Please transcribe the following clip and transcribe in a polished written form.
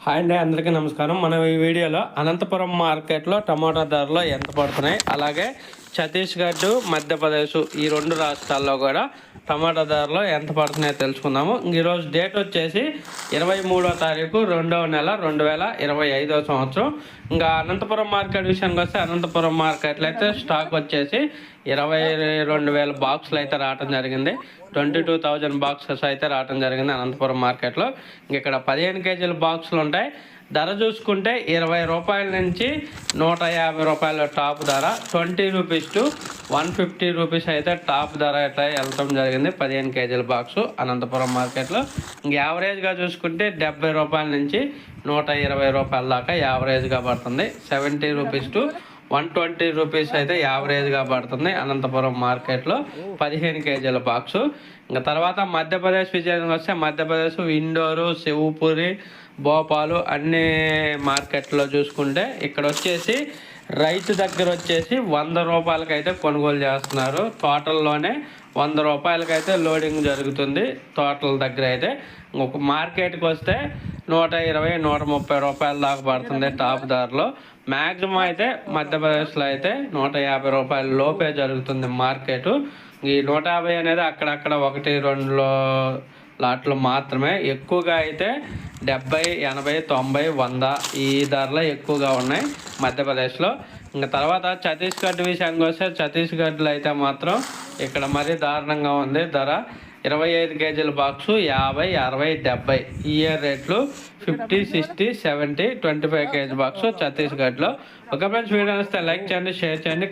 Hi అండి, అందరికీ నమస్కారం. మనం ఈ వీడియోలో అనంతపురం మార్కెట్లో టమాటా ధరలు ఎంత పడుతున్నాయి, అలాగే ఛత్తీస్గఢ్, మధ్యప్రదేశ్ ఈ రెండు రాష్ట్రాల్లో కూడా టమాటా ధరలు ఎంత పడుతున్నాయో తెలుసుకుందాము. ఈరోజు డేట్ వచ్చేసి 23వ తారీఖు 2వ నెల 2025వ సంవత్సరం. ఇంకా అనంతపురం మార్కెట్ విషయానికి వస్తే అనంతపురం మార్కెట్లో అయితే స్టాక్ వచ్చేసి 22,000 బాక్సులు అయితే రావడం జరిగింది. 22,000 బాక్సెస్ అయితే రావడం జరిగింది అనంతపురం మార్కెట్లో. ఇక్కడ 15 కేజీల బాక్సులు ఉంటాయి. ధర చూసుకుంటే 20 రూపాయల నుంచి 150 రూపాయల టాప్ ధర, 20 రూపీస్ టు 150 రూపీస్ అయితే టాప్ ధర అయితే వెళ్ళటం జరిగింది 15 కేజీల బాక్సు అనంతపురం మార్కెట్లో. యావరేజ్గా చూసుకుంటే 70 రూపాయల నుంచి 120 రూపాయల దాకా యావరేజ్గా పడుతుంది. 70 రూపీస్ టు 120 రూపీస్ అయితే యావరేజ్గా పడుతుంది అనంతపురం మార్కెట్లో 15 కేజీల బాక్సు. ఇంకా తర్వాత మధ్యప్రదేశ్ విజయానికి వస్తే మధ్యప్రదేశ్ ఇండోరు, శివపురి, భోపాలు అన్ని మార్కెట్లో చూసుకుంటే ఇక్కడ వచ్చేసి రైతు దగ్గర వచ్చేసి 100 రూపాయలకైతే కొనుగోలు చేస్తున్నారు. టోటల్లోనే 100 రూపాయలకైతే లోడింగ్ జరుగుతుంది టోటల్ దగ్గర అయితే. ఒక మార్కెట్కి వస్తే 120, 130 రూపాయల దాకా పడుతుంది టాప్ ధరలో. మ్యాక్సిమం అయితే మధ్యప్రదేశ్లో అయితే 150 రూపాయల లోపే జరుగుతుంది మార్కెట్. ఈ 150 అనేది అక్కడక్కడ 1, 2 లాట్లు మాత్రమే. ఎక్కువగా అయితే 70, 80, 90, 100 ఈ ధరలు ఎక్కువగా ఉన్నాయి మధ్యప్రదేశ్లో. ఇంకా తర్వాత ఛత్తీస్గఢ్ విషయానికి వస్తే ఛత్తీస్గఢ్లో అయితే మాత్రం ఇక్కడ మరీ దారుణంగా ఉంది ధర. 25 కేజీల బాక్సు 50, 60, 70 ఇయర్ రేట్లు 50, 60, 70, 25 కేజీ బాక్సు ఛత్తీస్గఢ్లో. ఒక ఫ్రెండ్స్ వీడియో వస్తే లైక్ చేయండి, షేర్ చేయండి.